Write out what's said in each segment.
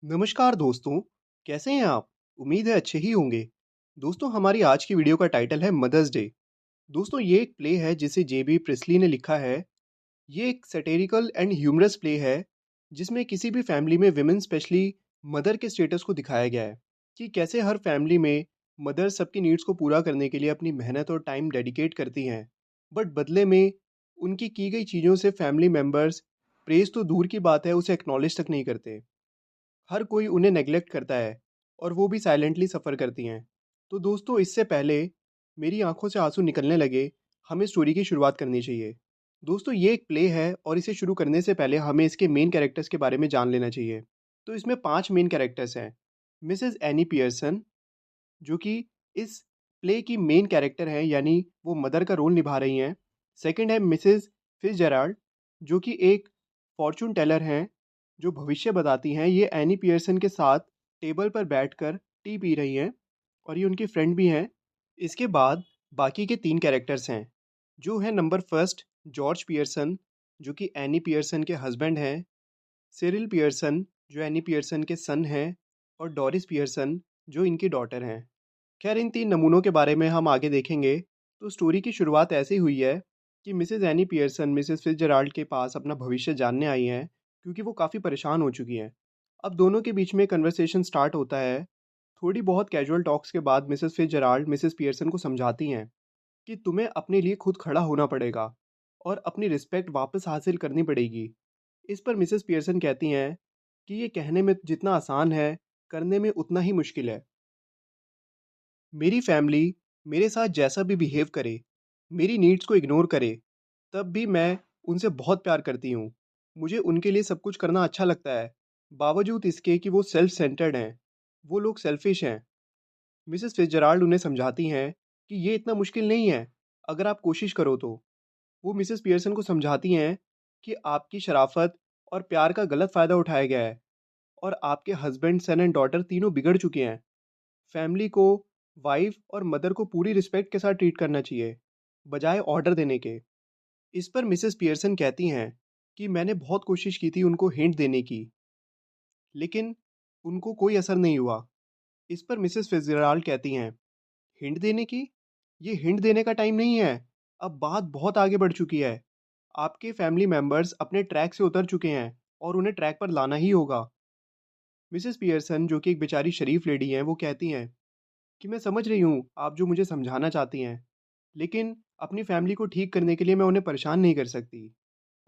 नमस्कार दोस्तों, कैसे हैं आप? उम्मीद है अच्छे ही होंगे। दोस्तों हमारी आज की वीडियो का टाइटल है मदर्स डे। दोस्तों ये एक प्ले है जिसे जेबी प्रिस्ली ने लिखा है। ये एक सैटिरिकल एंड ह्यूमरस प्ले है जिसमें किसी भी फैमिली में विमेन स्पेशली मदर के स्टेटस को दिखाया गया है कि कैसे हर फैमिली में मदर सबकी नीड्स को पूरा करने के लिए अपनी मेहनत और टाइम डेडिकेट करती हैं। बट बदले में उनकी की गई चीज़ों से फैमिली मेम्बर्स प्रेज़ तो दूर की बात है उसे एक्नॉलेज तक नहीं करते। हर कोई उन्हें नेग्लेक्ट करता है और वो भी साइलेंटली सफ़र करती हैं। तो दोस्तों इससे पहले मेरी आंखों से आंसू निकलने लगे, हमें स्टोरी की शुरुआत करनी चाहिए। दोस्तों ये एक प्ले है और इसे शुरू करने से पहले हमें इसके मेन कैरेक्टर्स के बारे में जान लेना चाहिए। तो इसमें 5 मेन कैरेक्टर्स हैं। मिसेज़ एनी पियर्सन जो कि इस प्ले की मेन कैरेक्टर हैं, यानी वो मदर का रोल निभा रही हैं। सेकंड है मिसेज़ फिट्ज़जेराल्ड जो कि एक फॉर्च्यून टेलर हैं, जो भविष्य बताती हैं। ये एनी पियर्सन के साथ टेबल पर बैठकर टी पी रही हैं और ये उनकी फ्रेंड भी हैं। इसके बाद बाकी के 3 कैरेक्टर्स हैं, जो है नंबर फर्स्ट जॉर्ज पियर्सन जो कि एनी पियर्सन के हस्बैंड हैं, सिरिल पियर्सन जो एनी पियर्सन के सन हैं और डोरिस पियर्सन जो इनकी डॉटर हैं। खैर इन 3 नमूनों के बारे में हम आगे देखेंगे। तो स्टोरी की शुरुआत ऐसे हुई है कि मिसेज़ एनी पियर्सन मिसेज़ फिट्ज़जेराल्ड के पास अपना भविष्य जानने आई हैं क्योंकि वो काफ़ी परेशान हो चुकी हैं। अब दोनों के बीच में कन्वर्सेशन स्टार्ट होता है। थोड़ी बहुत कैजुअल टॉक्स के बाद मिसेज़ फिट्ज़जेराल्ड मिसेज़ पियर्सन को समझाती हैं कि तुम्हें अपने लिए खुद खड़ा होना पड़ेगा और अपनी रिस्पेक्ट वापस हासिल करनी पड़ेगी। इस पर मिसेज़ पियर्सन कहती हैं कि ये कहने में जितना आसान है, करने में उतना ही मुश्किल है। मेरी फैमिली मेरे साथ जैसा भी बिहेव करे, मेरी नीड्स को इग्नोर करे, तब भी मैं उनसे बहुत प्यार करती हूँ। मुझे उनके लिए सब कुछ करना अच्छा लगता है, बावजूद इसके कि वो सेल्फ सेंटर्ड हैं। वो लोग सेल्फिश हैं। मिसेस फिट्ज़जेराल्ड उन्हें समझाती हैं कि ये इतना मुश्किल नहीं है, अगर आप कोशिश करो तो। वो मिसेस पियर्सन को समझाती हैं कि आपकी शराफ़त और प्यार का गलत फ़ायदा उठाया गया है और आपके हस्बैंड, सन एंड डॉटर तीनों बिगड़ चुके हैं। फैमिली को, वाइफ और मदर को पूरी रिस्पेक्ट के साथ ट्रीट करना चाहिए, बजाय ऑर्डर देने के। इस पर मिसेस पियर्सन कहती हैं कि मैंने बहुत कोशिश की थी उनको हिंट देने की, लेकिन उनको कोई असर नहीं हुआ। इस पर मिसेस फिtzgerald कहती हैं, हिंट देने की? ये हिंट देने का टाइम नहीं है। अब बात बहुत आगे बढ़ चुकी है। आपके फैमिली मेंबर्स अपने ट्रैक से उतर चुके हैं और उन्हें ट्रैक पर लाना ही होगा। मिसेस पियर्सन जो कि एक बेचारी शरीफ लेडी हैं, वो कहती हैं कि मैं समझ रही हूँ आप जो मुझे समझाना चाहती हैं, लेकिन अपनी फैमिली को ठीक करने के लिए मैं उन्हें परेशान नहीं कर सकती।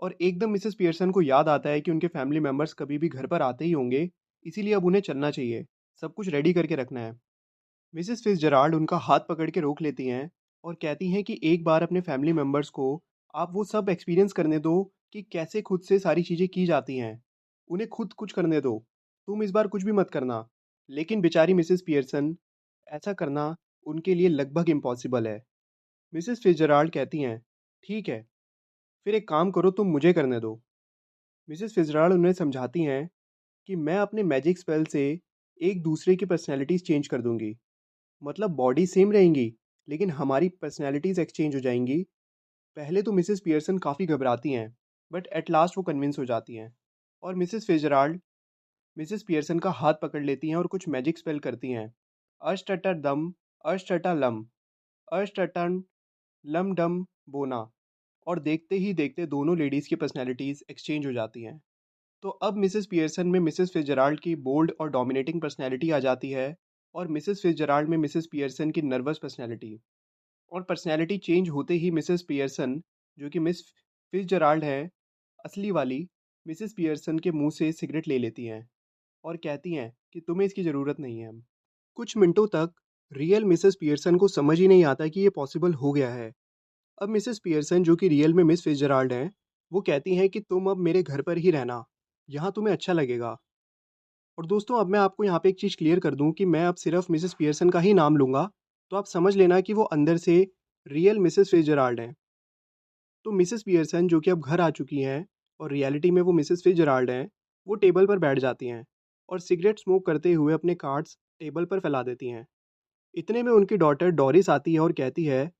और एकदम मिसेस पियर्सन को याद आता है कि उनके फैमिली मेंबर्स कभी भी घर पर आते ही होंगे, इसीलिए अब उन्हें चलना चाहिए। सब कुछ रेडी करके रखना है। मिसेस फिट्ज़जेराल्ड उनका हाथ पकड़ के रोक लेती हैं और कहती हैं कि एक बार अपने फैमिली मेंबर्स को आप वो सब एक्सपीरियंस करने दो कि कैसे खुद से सारी चीज़ें की जाती हैं। उन्हें खुद कुछ करने दो। तुम इस बार कुछ भी मत करना। लेकिन बेचारी मिसेस पियर्सन, ऐसा करना उनके लिए लगभग इम्पॉसिबल है। मिसेस फिट्ज़जेराल्ड कहती हैं, ठीक है, फिर एक काम करो तुम मुझे करने दो। मिसेस फिट्ज़जेराल्ड उन्हें समझाती हैं कि मैं अपने मैजिक स्पेल से एक दूसरे की पर्सनैलिटीज़ चेंज कर दूँगी। मतलब बॉडी सेम रहेंगी, लेकिन हमारी पर्सनैलिटीज़ एक्सचेंज हो जाएँगी। पहले तो मिसेस पियर्सन काफ़ी घबराती हैं, बट एट लास्ट वो कन्विंस हो जाती हैं और मिसेस फिट्ज़जेराल्ड मिसेस पियर्सन का हाथ पकड़ लेती हैं और कुछ मैजिक स्पेल करती हैं। अशटटरदम, अशटटलम, अशटटन, लम-डम, बोना। और देखते ही देखते दोनों लेडीज़ की पर्सनैलिटीज़ एक्सचेंज हो जाती हैं। तो अब मिसेस पियर्सन में मिसेस फिट्ज़जेराल्ड की बोल्ड और डोमिनेटिंग पर्सनैलिटी आ जाती है और मिसेस फिट्ज़जेराल्ड में मिसेस पियर्सन की नर्वस पर्सनैलिटी। और पर्सनैलिटी चेंज होते ही मिसेस पियर्सन, जो कि मिस फिट्ज़जेराल्ड हैं, असली वाली, मिसेस पियर्सन के मुँह से सिगरेट ले लेती हैं और कहती हैं कि तुम्हें इसकी ज़रूरत नहीं है। कुछ मिनटों तक रियल मिसेस पियर्सन को समझ ही नहीं आता कि ये पॉसिबल हो गया है। अब मिसेस पियर्सन जो कि रियल में मिस फिट्ज़जेराल्ड हैं, वो कहती हैं कि तुम अब मेरे घर पर ही रहना, यहाँ तुम्हें अच्छा लगेगा। और दोस्तों अब मैं आपको यहाँ पे एक चीज़ क्लियर कर दूँ कि मैं अब सिर्फ मिसेस पियर्सन का ही नाम लूँगा, तो आप समझ लेना कि वो अंदर से रियल मिसेस फिट्ज़जेराल्ड हैं। तो मिसेस पियर्सन जो कि अब घर आ चुकी हैं और रियलिटी में वो मिसेस फिट्ज़जेराल्ड हैं, वो टेबल पर बैठ जाती हैं और सिगरेट स्मोक करते हुए अपने कार्ड्स टेबल पर फैला देती हैं। इतने में उनकी डॉटर डोरिस आती है और कहती है,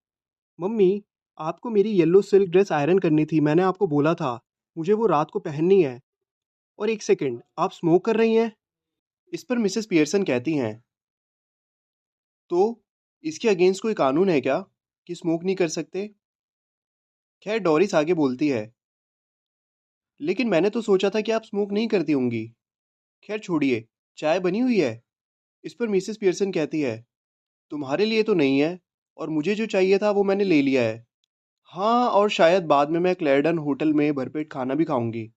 मम्मी, आपको मेरी येलो सिल्क ड्रेस आयरन करनी थी, मैंने आपको बोला था, मुझे वो रात को पहननी है। और एक सेकंड, आप स्मोक कर रही हैं? इस पर मिसेस पियर्सन कहती हैं, तो इसके अगेंस्ट कोई कानून है क्या कि स्मोक नहीं कर सकते? खैर डोरिस आगे बोलती है, लेकिन मैंने तो सोचा था कि आप स्मोक नहीं करती होंगी। खैर छोड़िए, चाय बनी हुई है। इस पर मिसेस पियर्सन कहती है, तुम्हारे लिए तो नहीं है, और मुझे जो चाहिए था वो मैंने ले लिया है। हाँ, और शायद बाद में मैं क्लेरडन होटल में भरपेट खाना भी खाऊंगी।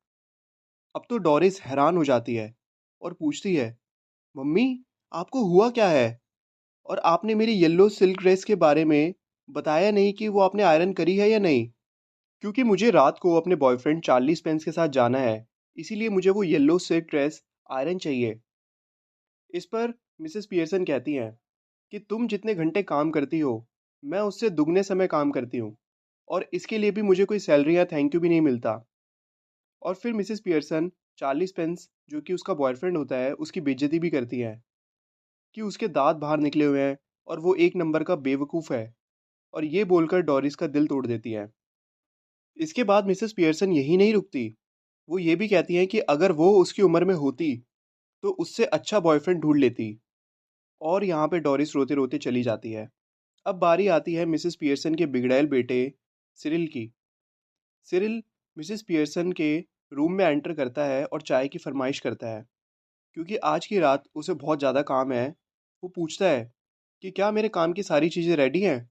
अब तो डोरिस हैरान हो जाती है और पूछती है, मम्मी, आपको हुआ क्या है? और आपने मेरी येलो सिल्क ड्रेस के बारे में बताया नहीं कि वो आपने आयरन करी है या नहीं। क्योंकि मुझे रात को अपने बॉयफ्रेंड चार्ली स्पेंस के साथ जाना है, इसीलिए मुझे वो येलो सिल्क ड्रेस आयरन चाहिए। इस पर मिसेस पियर्सन कहती हैं कि तुम जितने घंटे काम करती हो, मैं उससे दुगने समय काम करती हूँ, और इसके लिए भी मुझे कोई सैलरी या थैंक यू भी नहीं मिलता। और फिर मिसेस पियर्सन चार्ली स्पेंस, जो कि उसका बॉयफ्रेंड होता है, उसकी बेइज्जती भी करती है कि उसके दांत बाहर निकले हुए हैं और वो एक नंबर का बेवकूफ़ है, और ये बोलकर डोरिस का दिल तोड़ देती है। इसके बाद मिसेस पियर्सन यही नहीं रुकती, वो ये भी कहती हैं कि अगर वो उसकी उम्र में होती तो उससे अच्छा बॉयफ्रेंड ढूंढ लेती। और यहाँ पे डोरिस रोते रोते चली जाती है। अब बारी आती है मिसेस पियर्सन के बिगड़ैल बेटे सिरिल की। सिरिल मिसेस पियर्सन के रूम में एंटर करता है और चाय की फरमाइश करता है, क्योंकि आज की रात उसे बहुत ज़्यादा काम है। वो पूछता है कि क्या मेरे काम की सारी चीज़ें रेडी हैं,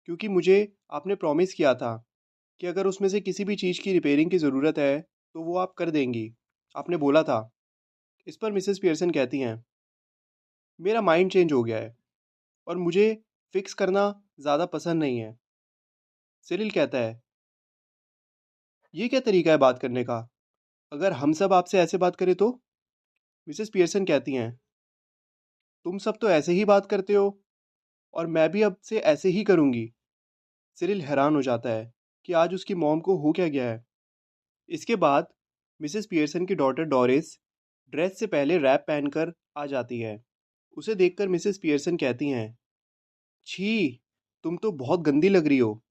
क्योंकि मुझे आपने प्रॉमिस किया था कि अगर उसमें से किसी भी चीज़ की रिपेयरिंग की ज़रूरत है तो वो आप कर देंगी, आपने बोला था। इस पर मिसेस पियर्सन कहती हैं, मेरा माइंड चेंज हो गया है, और मुझे फिक्स करना ज़्यादा पसंद नहीं है। सिरिल कहता है, ये क्या तरीका है बात करने का? अगर हम सब आपसे ऐसे बात करें तो? मिसेस पियर्सन कहती हैं, तुम सब तो ऐसे ही बात करते हो, और मैं भी अब से ऐसे ही करूंगी। सिरिल हैरान हो जाता है कि आज उसकी मॉम को हो क्या गया है। इसके बाद मिसेस पियर्सन की डॉटर डोरिस ड्रेस से पहले रैप पहनकर आ जाती है। उसे देखकर मिसेस पियर्सन कहती हैं, छी, तुम तो बहुत गंदी लग रही हो।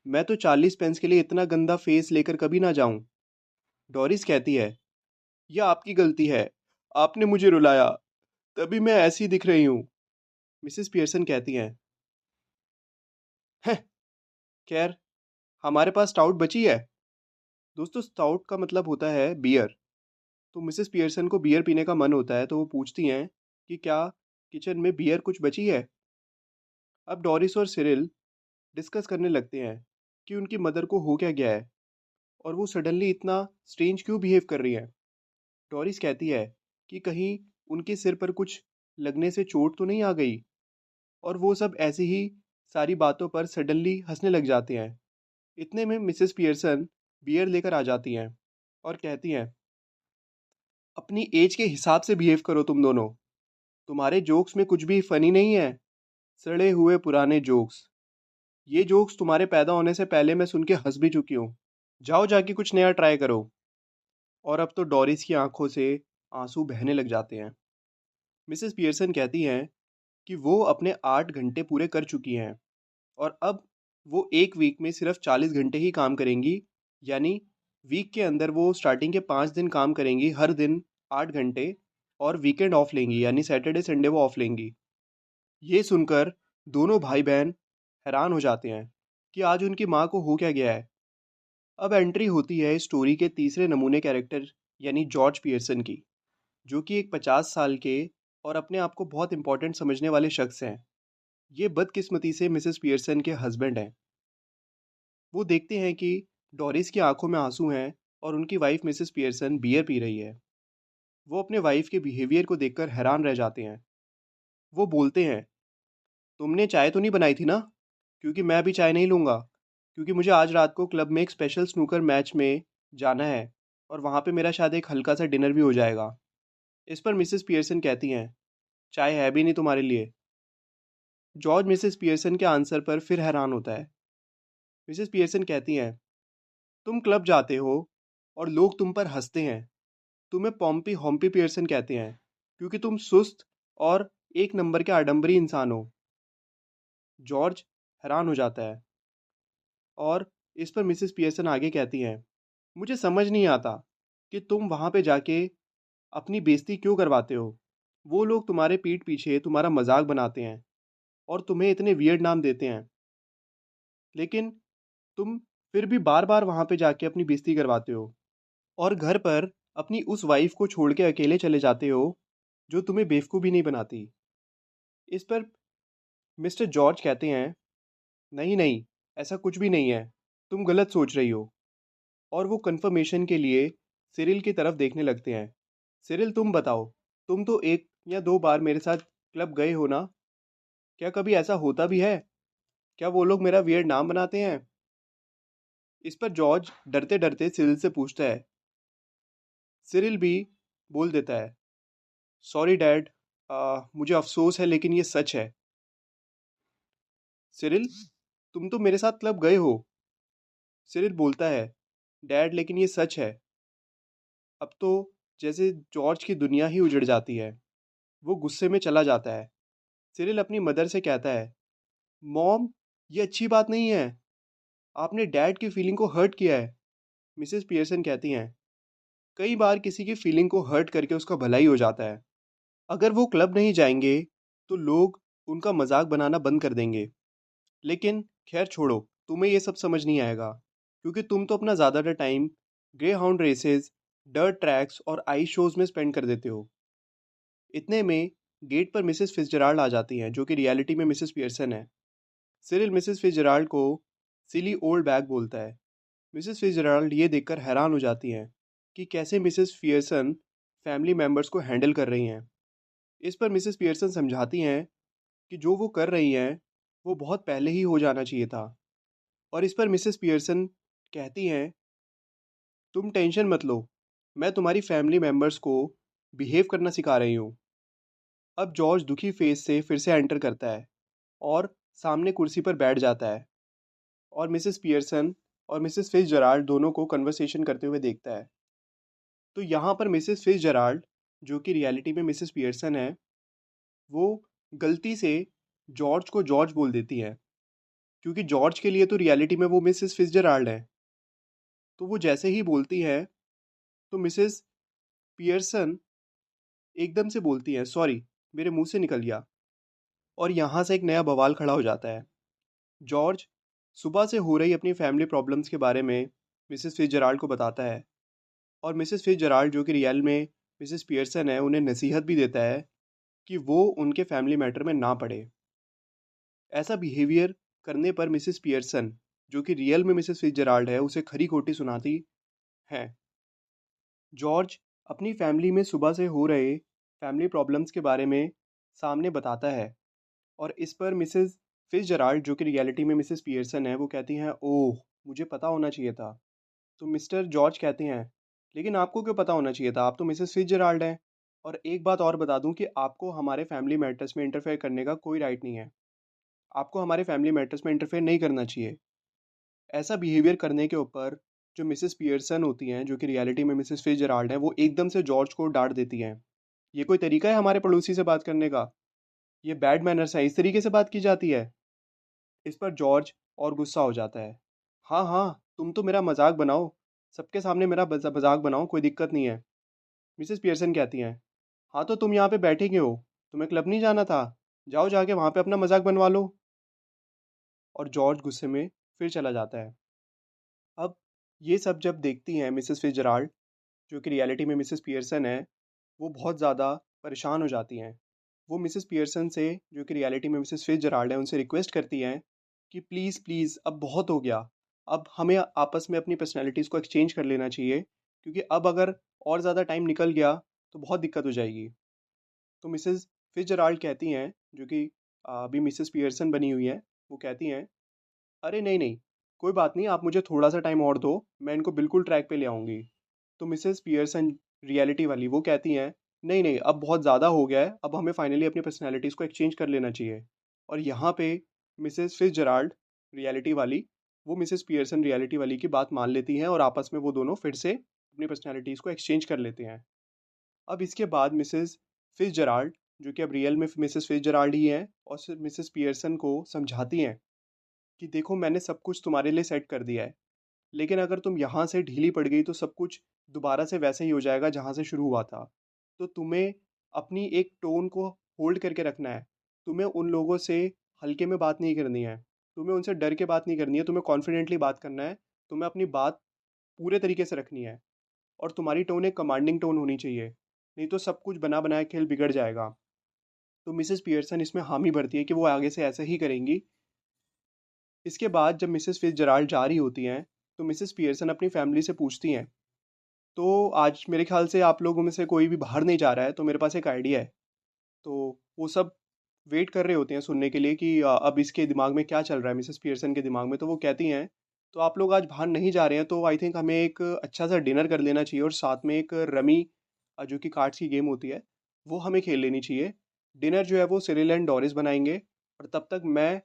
मैं तो 40 पेंस के लिए इतना गंदा फेस लेकर कभी ना जाऊं। डोरिस कहती है, यह आपकी गलती है, आपने मुझे रुलाया, तभी मैं ऐसी दिख रही हूँ। मिसेस पियर्सन कहती हैं, "हैं, खैर, हमारे पास स्टाउट बची है।" दोस्तों, स्टाउट का मतलब होता है बियर। तो मिसेस पियर्सन को बियर पीने का मन होता है, तो वो पूछती हैं कि क्या किचन में बियर कुछ बची है। अब डोरिस और सिरिल डिस्कस करने लगते हैं कि उनकी मदर को हो क्या गया है, और वो सडनली इतना स्ट्रेंज क्यों बिहेव कर रही है। डोरिस कहती है कि कहीं उनके सिर पर कुछ लगने से चोट तो नहीं आ गई, और वो सब ऐसे ही सारी बातों पर सडनली हंसने लग जाते हैं। इतने में मिसेस पियर्सन बियर लेकर आ जाती हैं और कहती हैं, अपनी एज के हिसाब से बिहेव करो तुम दोनों, तुम्हारे जोक्स में कुछ भी फनी नहीं है। सड़े हुए पुराने जोक्स, ये जोक्स तुम्हारे पैदा होने से पहले मैं सुन के हंस भी चुकी हूँ। जाओ जाके कुछ नया ट्राई करो। और अब तो डोरिस की आंखों से आंसू बहने लग जाते हैं। मिसेस पियर्सन कहती हैं कि वो अपने 8 घंटे पूरे कर चुकी हैं, और अब वो एक वीक में सिर्फ 40 घंटे ही काम करेंगी। यानी वीक के अंदर वो स्टार्टिंग के 5 दिन काम करेंगी, हर दिन 8 घंटे, और वीकेंड ऑफ लेंगी, यानी सैटरडे संडे वो ऑफ लेंगी। ये सुनकर दोनों भाई बहन हैरान हो जाते हैं कि आज उनकी माँ को हो क्या गया है। अब एंट्री होती है स्टोरी के तीसरे नमूने कैरेक्टर, यानी जॉर्ज पियर्सन की, जो कि एक 50 साल के और अपने आप को बहुत इंपॉर्टेंट समझने वाले शख्स हैं। ये बदकिस्मती से मिसेस पियर्सन के हस्बैंड हैं। वो देखते हैं कि डोरिस की आंखों में आंसू हैं, और उनकी वाइफ मिसेस पियर्सन बियर पी रही है। वो अपने वाइफ के बिहेवियर को देखकर हैरान रह जाते हैं। वो बोलते हैं, तुमने चाय तो नहीं बनाई थी ना? क्योंकि मैं अभी चाय नहीं लूँगा, क्योंकि मुझे आज रात को क्लब में एक स्पेशल स्नूकर मैच में जाना है, और वहाँ पे मेरा शायद एक हल्का सा डिनर भी हो जाएगा। इस पर मिसेस पियर्सन कहती हैं, चाय है भी नहीं तुम्हारे लिए। जॉर्ज मिसेस पियर्सन के आंसर पर फिर हैरान होता है। मिसेस पियर्सन कहती हैं, तुम क्लब जाते हो और लोग तुम पर हंसते हैं। तुम्हें पॉम्पी हॉम्पी पियर्सन कहते हैं, क्योंकि तुम सुस्त और एक नंबर के आडंबरी इंसान हो। जॉर्ज हैरान हो जाता है। और इस पर मिसेस पियर्सन आगे कहती हैं, मुझे समझ नहीं आता कि तुम वहाँ पे जाके अपनी बेइज्जती क्यों करवाते हो? वो लोग तुम्हारे पीठ पीछे तुम्हारा मज़ाक बनाते हैं और तुम्हें इतने वियर्ड नाम देते हैं, लेकिन तुम फिर भी बार-बार वहाँ पे जाके अपनी बेइज्जती करवाते हो और घर पर अपनी उस वाइफ़ को छोड़ के अकेले चले जाते हो, जो तुम्हें बेवकूफ़ भी नहीं बनाती। इस पर मिस्टर जॉर्ज कहते हैं, "नहीं, नहीं, ऐसा कुछ भी नहीं है। तुम गलत सोच रही हो।" और वो कन्फर्मेशन के लिए सिरिल की तरफ देखने लगते हैं। "सिरिल, तुम बताओ, तुम तो 1 या 2 बार मेरे साथ क्लब गए हो ना? क्या कभी ऐसा होता भी है? क्या वो लोग मेरा वियर्ड नाम बनाते हैं?" इस पर जॉर्ज डरते-डरते सिरिल से पूछता है। सिरिल भी बोल देता है, "सॉरी डैड, मुझे अफ़सोस है लेकिन ये सच है।" "सिरिल, तुम तो मेरे साथ क्लब गए हो।" सिरिल बोलता है, "डैड, लेकिन ये सच है।" अब तो जैसे जॉर्ज की दुनिया ही उजड़ जाती है। वो गुस्से में चला जाता है। सिरिल अपनी मदर से कहता है, "मॉम, ये अच्छी बात नहीं है। आपने डैड की फीलिंग को हर्ट किया है।" मिसेस पियर्सन कहती हैं, "कई बार किसी की फीलिंग को हर्ट करके उसका भला ही हो जाता है। अगर वो क्लब नहीं जाएंगे, तो लोग उनका मजाक बनाना बंद कर देंगे। लेकिन खैर छोड़ो, तुम्हें ये सब समझ नहीं आएगा, क्योंकि तुम तो अपना ज़्यादातर time greyhound races, dirt tracks और आइस शोज में स्पेंड कर देते हो।" इतने में गेट पर मिसेस फिtzgerald आ जाती हैं, जो कि रियलिटी में मिसेस पियर्सन है। सिरिल मिसेस फिtzgerald को सिली ओल्ड बैग बोलता है। मिसेस फिtzgerald ये देखकर हैरान हो जाती हैं कि कैसे मिसेस पियर्सन फैमिली मेम्बर्स को हैंडल कर रही हैं। इस पर मिसेस पियर्सन समझाती हैं कि जो वो कर रही हैं, वो बहुत पहले ही हो जाना चाहिए था। और इस पर मिसेस पियर्सन कहती हैं, "तुम टेंशन मत लो, मैं तुम्हारी फैमिली मेम्बर्स को बिहेव करना सिखा रही हूँ।" अब जॉर्ज दुखी फेस से फिर से एंटर करता है और सामने कुर्सी पर बैठ जाता है और मिसेस पियर्सन और मिसेस फिtzgerald दोनों को कन्वर्सेशन करते हुए देखता है। तो यहाँ पर मिसेस फिtzgerald, जो कि रियलिटी में मिसेस पियर्सन है, वो गलती से जॉर्ज को जॉर्ज बोल देती है, क्योंकि जॉर्ज के लिए तो रियलिटी में वो मिसेस फिtzgerald है। तो वो जैसे ही बोलती है, तो मिसेस पियर्सन एकदम से बोलती है, "सॉरी, मेरे मुंह से निकल गया।" और यहाँ से एक नया बवाल खड़ा हो जाता है। जॉर्ज सुबह से हो रही अपनी फैमिली प्रॉब्लम्स के बारे में मिसेस फिtzgerald को बताता है और मिसेस फिtzgerald, जो कि रियल में मिसेस पियर्सन है, उन्हें नसीहत भी देता है कि वो उनके फैमिली मैटर में ना पड़े। ऐसा बिहेवियर करने पर मिसेस पियर्सन, जो कि रियल में मिसेस फिtzgerald है, उसे खरी खोटी सुनाती है। जॉर्ज अपनी फैमिली में सुबह से हो रहे फैमिली प्रॉब्लम्स के बारे में सामने बताता है और इस पर मिसेस फिtzgerald, जो कि रियलिटी में मिसेस पियर्सन है, वो कहती हैं, "ओह! मुझे पता होना चाहिए था।" तो मिस्टर जॉर्ज कहते हैं, "लेकिन आपको क्यों पता होना चाहिए था? आप तो मिसेस फिtzgerald हैं। और एक बात और बता दूँ कि आपको हमारे फैमिली मैटर्स में इंटरफेयर करने का कोई राइट नहीं है। आपको हमारे फैमिली मैटर्स में इंटरफेयर नहीं करना चाहिए।" ऐसा बिहेवियर करने के ऊपर जो मिसेस पियर्सन होती हैं, जो कि रियलिटी में मिसेस फिtzgerald हैं, वो एकदम से जॉर्ज को डाँट देती हैं। "ये कोई तरीका है हमारे पड़ोसी से बात करने का? ये बैड मैनर्स है, इस तरीके से बात की जाती है?" इस पर जॉर्ज और गुस्सा हो जाता है। "हाँ, हाँ, तुम तो मेरा मज़ाक बनाओ, सबके सामने मेरा मज़ाक बनाओ, कोई दिक्कत नहीं है।" मिसेस पियर्सन कहती हैं, "हाँ, तो तुम यहाँ पे बैठे क्यों हो? तुम्हें क्लब नहीं जाना था? जाओ जाके वहाँ पे अपना मज़ाक बनवा लो।" और जॉर्ज गुस्से में फिर चला जाता है। अब ये सब जब देखती हैं मिसेस फिtzgerald, जो कि रियलिटी में मिसेस पियर्सन है, वो बहुत ज़्यादा परेशान हो जाती हैं। वो मिसेस पियर्सन से, जो कि रियलिटी में मिसेस फिtzgerald है, उनसे रिक्वेस्ट करती हैं कि प्लीज़ प्लीज़ अब बहुत हो गया। अब हमें आपस में अपनी पर्सनैलिटीज़ को एक्सचेंज कर लेना चाहिए, क्योंकि अब अगर और ज़्यादा टाइम निकल गया तो बहुत दिक्कत हो जाएगी। तो मिसेस फिtzgerald कहती हैं, जो कि अभी मिसेस पियर्सन बनी हुई हैं, वो कहती हैं, "अरे नहीं, नहीं, कोई बात नहीं, आप मुझे थोड़ा-सा टाइम और दो, मैं इनको बिल्कुल ट्रैक पे ले आऊँगी।" तो मिसेस पियर्सन, रियलिटी वाली, वो कहती हैं, "नहीं, नहीं, अब बहुत ज़्यादा हो गया है, अब हमें फाइनली अपनी पर्सनैलिटीज़ को एक्सचेंज कर लेना चाहिए।" और यहाँ पे मिसेस फिtzgerald, रियलिटी वाली, वो मिसेस पियर्सन, रियलिटी वाली की बात मान लेती हैं और आपस में वो दोनों फिर से अपनी पर्सनैलिटीज़ को एक्सचेंज कर लेते हैं। अब इसके बाद मिसेस फिtzgerald, जो कि अब रियल में मिसेस फिtzgerald ही हैं, और मिसेस पियर्सन को समझाती हैं कि देखो, मैंने सब कुछ तुम्हारे लिए सेट कर दिया है, लेकिन अगर तुम यहाँ से ढीली पड़ गई तो सब कुछ दोबारा से वैसे ही हो जाएगा जहाँ से शुरू हुआ था। तो तुम्हें अपनी एक टोन को होल्ड करके रखना है। तुम्हें उन लोगों से हल्के में बात नहीं करनी है, तुम्हें उनसे डर के बात नहीं करनी है, तुम्हें कॉन्फिडेंटली बात करना है। तुम्हें अपनी बात पूरे तरीके से रखनी है और तुम्हारी टोन एक कमांडिंग टोन होनी चाहिए, नहीं तो सब कुछ बना बनाया खेल बिगड़ जाएगा। तो मिसेस पियर्सन इसमें हामी भरती है कि वो आगे से ऐसा ही करेंगी। इसके बाद जब मिसेस फिट्जराल्ड जा रही होती हैं तो मिसेस पियर्सन अपनी फैमिली से पूछती हैं, तो आज मेरे ख्याल से आप लोगों में से कोई भी बाहर नहीं जा रहा है, तो मेरे पास एक आइडिया है। तो वो सब वेट कर रहे होते हैं सुनने के लिए कि अब इसके दिमाग में क्या चल रहा है, मिसेस पियर्सन के दिमाग में। तो वो कहती हैं, तो आप लोग आज बाहर नहीं जा रहे हैं तो आई थिंक हमें एक अच्छा सा डिनर कर लेना चाहिए और साथ में एक रमी, जो कि कार्ड्स की गेम होती है, वो हमें खेल लेनी चाहिए। डिनर जो है वो सिरिल एंड डोरिस बनाएंगे और तब तक मैं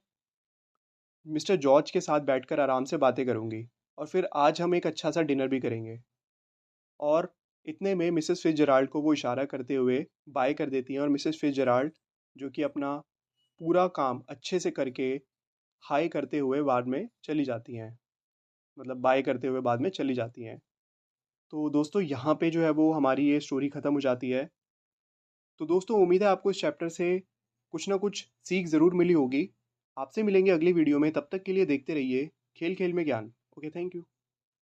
मिस्टर जॉर्ज के साथ बैठकर आराम से बातें करूंगी और फिर आज हम एक अच्छा सा डिनर भी करेंगे। और इतने में मिसेस फिट्जराल्ड को वो इशारा करते हुए बाय कर देती हैं और मिसेस फिट्जराल्ड, जो कि अपना पूरा काम अच्छे से करके हाय करते हुए बाद में चली जाती हैं, मतलब बाय करते हुए बाद में चली जाती हैं। तो दोस्तों यहाँ पे जो है वो हमारी ये स्टोरी ख़त्म हो जाती है। तो दोस्तों उम्मीद है आपको इस चैप्टर से कुछ ना कुछ सीख ज़रूर मिली होगी। आपसे मिलेंगे अगली वीडियो में, तब तक के लिए देखते रहिए खेल खेल में ज्ञान। Okay, thank you.